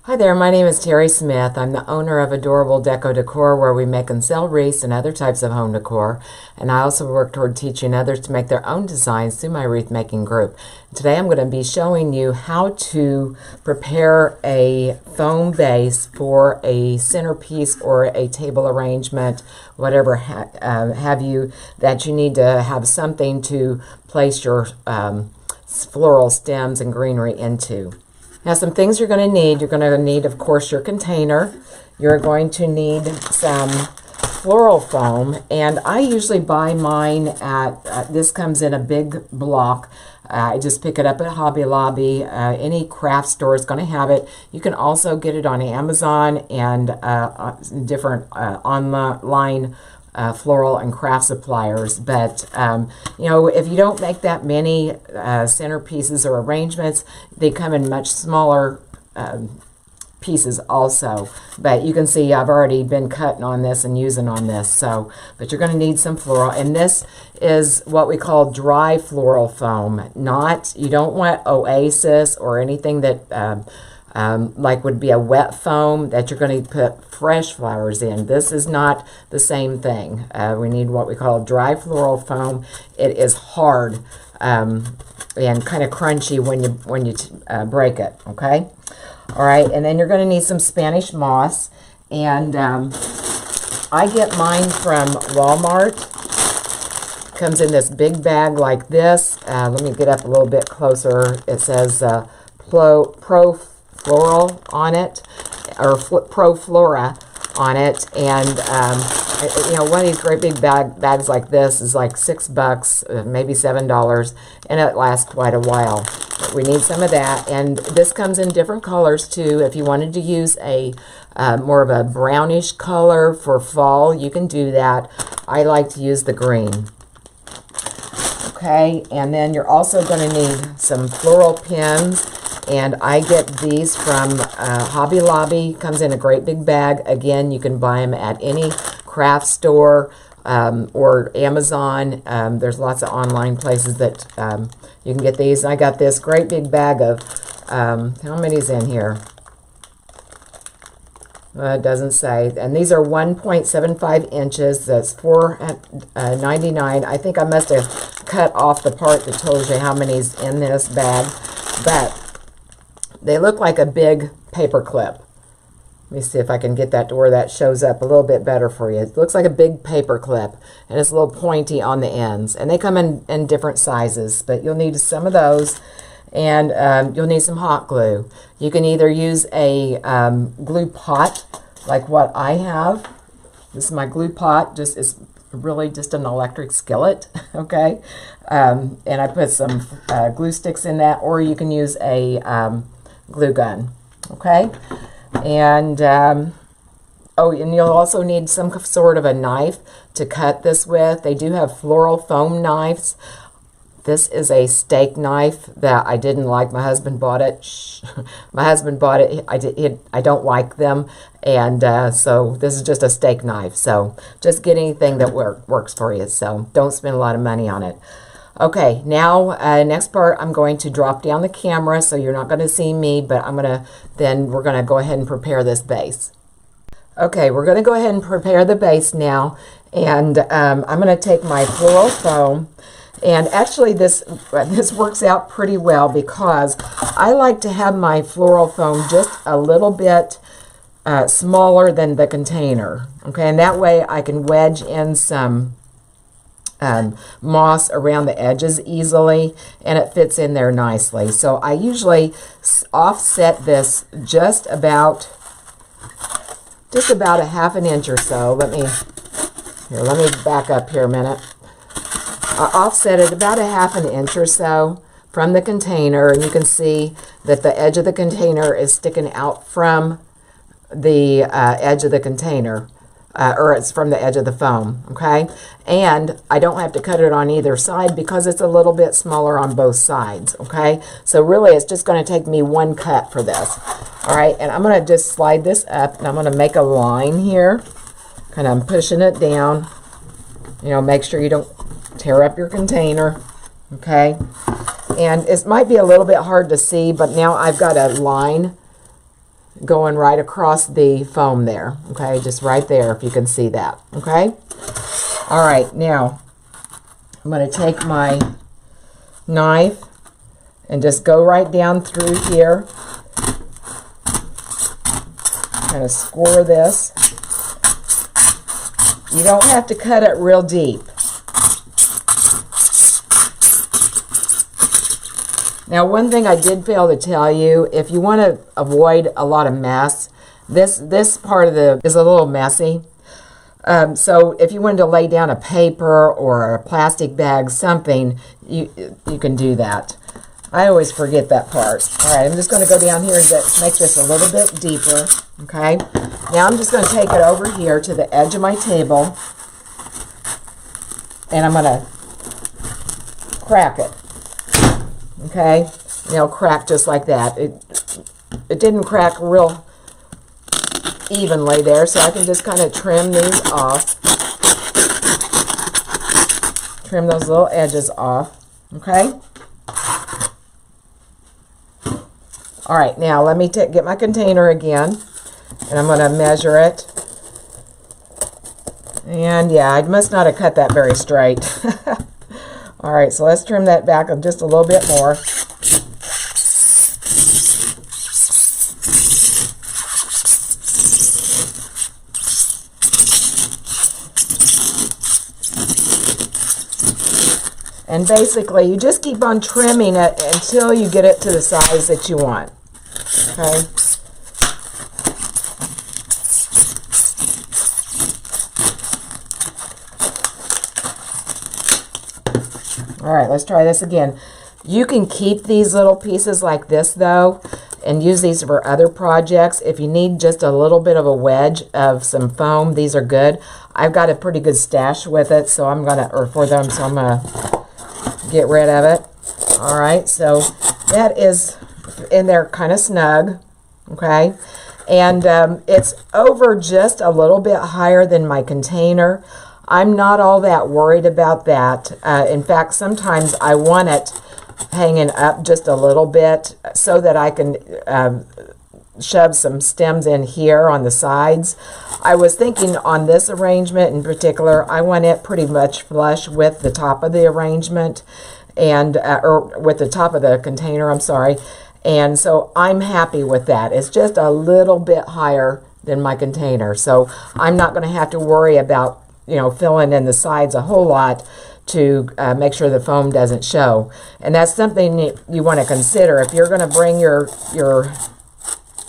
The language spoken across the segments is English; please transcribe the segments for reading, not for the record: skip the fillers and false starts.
Hi there, my name is Teri Smith. I'm the owner of Adorable Deco Decor, where we make and sell wreaths and other types of home decor. And I also work toward teaching others to make their own designs through my wreath making group. Today I'm going to be showing you how to prepare a foam base for a centerpiece or a table arrangement, whatever have you, that you need to have something to place your floral stems and greenery into. Now, some things you're going to need. You're going to need, of course, your container. You're going to need some floral foam, and I usually buy mine at, this comes in a big block. I just pick it up at Hobby Lobby. Any craft store is going to have it. You can also get it on Amazon and different online floral and craft suppliers. But you know, if you don't make that many centerpieces or arrangements, they come in much smaller pieces also. But you can see I've already been cutting on this and using on this. So, but you're going to need some floral, and this is what we call dry floral foam. You don't want Oasis or anything that like would be a wet foam that you're going to put fresh flowers in. This is not the same thing. We need what we call dry floral foam. It is hard and kind of crunchy when you break it. Okay, all right, and then you're going to need some Spanish moss, and I get mine from Walmart. Comes in this big bag like this. Let me get up a little bit closer. It says Pro Floral on it, or Pro Flora on it, and you know, one of these great big bags like this is like $6, maybe $7, and it lasts quite a while. But we need some of that, and this comes in different colors too. If you wanted to use a more of a brownish color for fall, you can do that. I like to use the green. Okay, and then you're also going to need some floral pins. And I get these from Hobby Lobby. Comes in a great big bag. Again, you can buy them at any craft store or Amazon. There's lots of online places that you can get these. I got this great big bag of, how many's in here? It doesn't say. And these are 1.75 inches. That's $4.99. I think I must have cut off the part that tells you how many's in this bag. But they look like a big paper clip. Let me see if I can get that to where that shows up a little bit better for you. It looks like a big paper clip, and it's a little pointy on the ends. And they come in different sizes, but you'll need some of those, and you'll need some hot glue. You can either use a glue pot, like what I have. This is my glue pot. It's really just an electric skillet, okay? And I put some glue sticks in that, or you can use a glue gun, okay? And oh, and you'll also need some sort of a knife to cut this with. They do have floral foam knives. This is a steak knife that I didn't like. My husband bought it. Shh. My husband bought it. I don't like them, and so this is just a steak knife. So just get anything that works for you. So don't spend a lot of money on it. Okay, now next part, I'm going to drop down the camera, so you're not going to see me, but we're going to go ahead and prepare this base. Okay, we're going to go ahead and prepare the base now, and I'm going to take my floral foam, and actually this works out pretty well because I like to have my floral foam just a little bit smaller than the container, okay, and that way I can wedge in some moss around the edges easily, and it fits in there nicely. So I usually offset this just about a half an inch or so. Let me back up here a minute. I offset it about a half an inch or so from the container, and you can see that the edge of the container is sticking out from the edge of the container. Or it's from the edge of the foam, okay? And I don't have to cut it on either side because it's a little bit smaller on both sides, okay? So really it's just going to take me one cut for this, all right? And I'm going to just slide this up, and I'm going to make a line here. Kind of pushing it down. You know, make sure you don't tear up your container, okay? And it might be a little bit hard to see, but now I've got a line going right across the foam there. Okay, just right there if you can see that. Okay. All right, now I'm going to take my knife and just go right down through here. Kind of score this. You don't have to cut it real deep. Now, one thing I did fail to tell you, if you want to avoid a lot of mess, this part of the is a little messy. So if you wanted to lay down a paper or a plastic bag, something, you can do that. I always forget that part. All right, I'm just going to go down here and make this a little bit deeper. Okay. Now I'm just going to take it over here to the edge of my table, and I'm going to crack it. Okay, it'll crack just like that. It didn't crack real evenly there, so I can just kind of trim these off. Trim those little edges off. Okay. All right, now let me get my container again, and I'm going to measure it. And yeah, I must not have cut that very straight. All right, so let's trim that back just a little bit more. And basically, you just keep on trimming it until you get it to the size that you want. Okay. All right, let's try this again. You can keep these little pieces like this, though, and use these for other projects. If you need just a little bit of a wedge of some foam, these are good. I've got a pretty good stash with it, so I'm going to, or for them, so I'm going to get rid of it. All right, so that is in there kind of snug, okay? And it's over just a little bit higher than my container. I'm not all that worried about that. In fact, sometimes I want it hanging up just a little bit so that I can shove some stems in here on the sides. I was thinking on this arrangement in particular, I want it pretty much flush with the top of the arrangement, and or with the top of the container, I'm sorry. And so I'm happy with that. It's just a little bit higher than my container, so I'm not going to have to worry about, you know, filling in the sides a whole lot to make sure the foam doesn't show. And that's something you want to consider. If you're going to bring your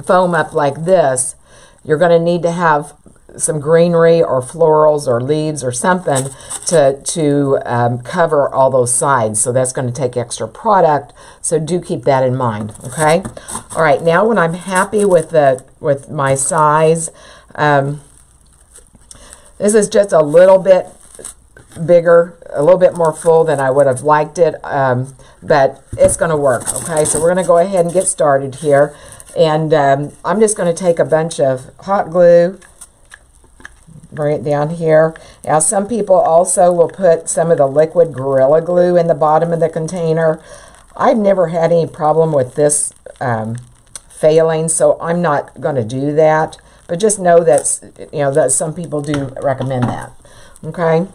foam up like this, you're going to need to have some greenery or florals or leaves or something to cover all those sides. So that's going to take extra product. So do keep that in mind. Okay. All right. Now when I'm happy with my size, this is just a little bit bigger, a little bit more full than I would have liked it, but it's going to work. Okay, so we're going to go ahead and get started here. And I'm just going to take a bunch of hot glue, bring it down here. Now, some people also will put some of the liquid Gorilla Glue in the bottom of the container. I've never had any problem with this failing, so I'm not going to do that. But just know that, you know, that some people do recommend that. Okay.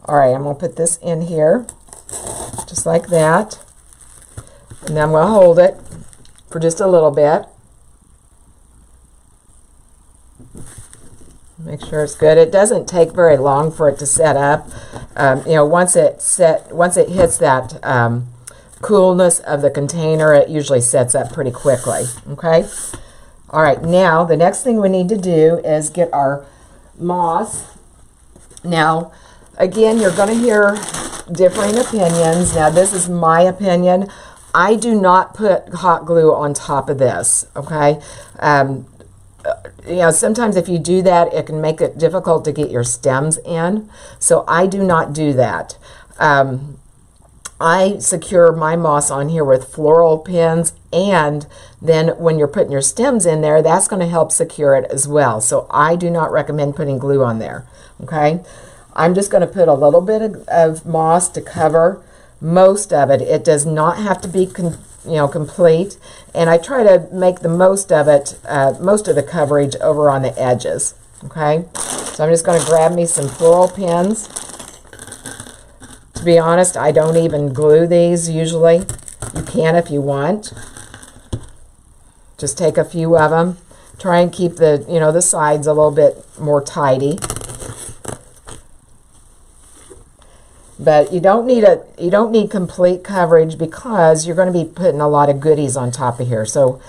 All right, I'm going to put this in here, just like that. And then I'm going to hold it for just a little bit. Make sure it's good. It doesn't take very long for it to set up. You know, once it hits that coolness of the container, it usually sets up pretty quickly. Okay. All right, now the next thing we need to do is get our moss. Now, again, you're going to hear differing opinions. Now, this is my opinion. I do not put hot glue on top of this, okay? You know, sometimes if you do that, it can make it difficult to get your stems in. So I do not do that. I secure my moss on here with Floral Pins, and then when you're putting your stems in there, that's going to help secure it as well. So I do not recommend putting glue on there, okay? I'm just going to put a little bit of moss to cover most of it. It does not have to be complete, and I try to make the most of it, most of the coverage over on the edges. Okay, so I'm just going to grab me some floral pins. To be honest, I don't even glue these usually. You can if you want. Just take a few of them. Try and keep the, the sides a little bit more tidy. But you don't need complete coverage because you're going to be putting a lot of goodies on top of here. So,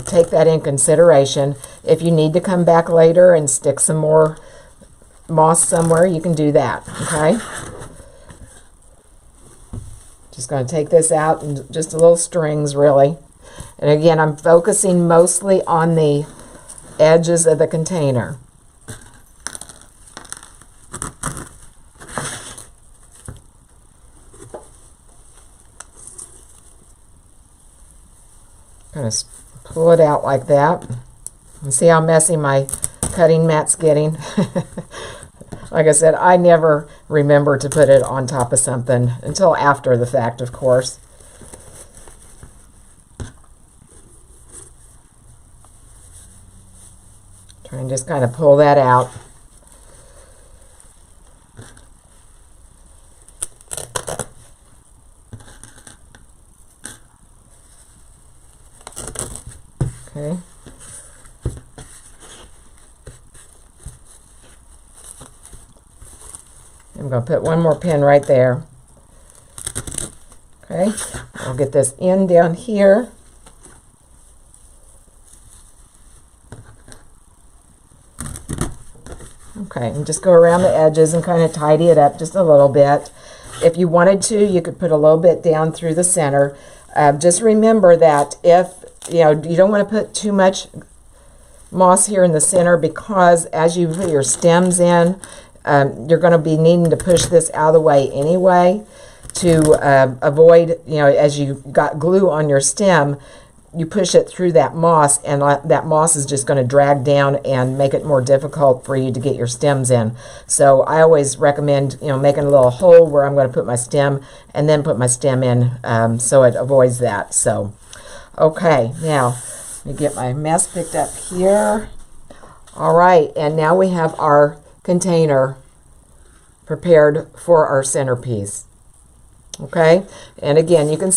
take that in consideration. If you need to come back later and stick some more moss somewhere, you can do that, okay? Just going to take this out and just a little strings, really. And again, I'm focusing mostly on the edges of the container. Kind of pull it out like that. And see how messy my cutting mat's getting? Like I said, I never remember to put it on top of something until after the fact, of course. Try and just kind of pull that out. Okay. I'm going to put one more pin right there. Okay. I'll get this in down here. Okay, and just go around the edges and kind of tidy it up just a little bit. If you wanted to, you could put a little bit down through the center. Just remember that if you don't want to put too much moss here in the center, because as you put your stems in, you're going to be needing to push this out of the way anyway to avoid, as you got glue on your stem, you push it through that moss, and that moss is just going to drag down and make it more difficult for you to get your stems in. So I always recommend, making a little hole where I'm going to put my stem and then put my stem in, so it avoids that. So, okay, now let me get my mess picked up here. All right, and now we have our container prepared for our centerpiece. Okay, and again, you can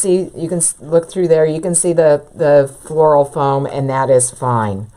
look through there, you can see the floral foam, and that is fine.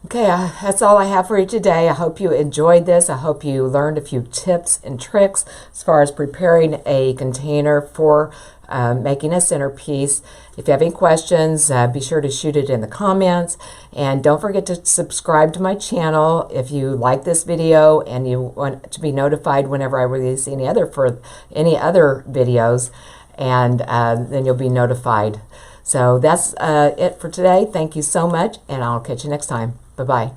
Okay, that's all I have for you today. I hope you enjoyed this. I hope you learned a few tips and tricks as far as preparing a container for making a centerpiece. If you have any questions, be sure to shoot it in the comments, and don't forget to subscribe to my channel if you like this video and you want to be notified whenever I release any other videos, and then you'll be notified. So that's it for today. Thank you so much, and I'll catch you next time. Bye-bye.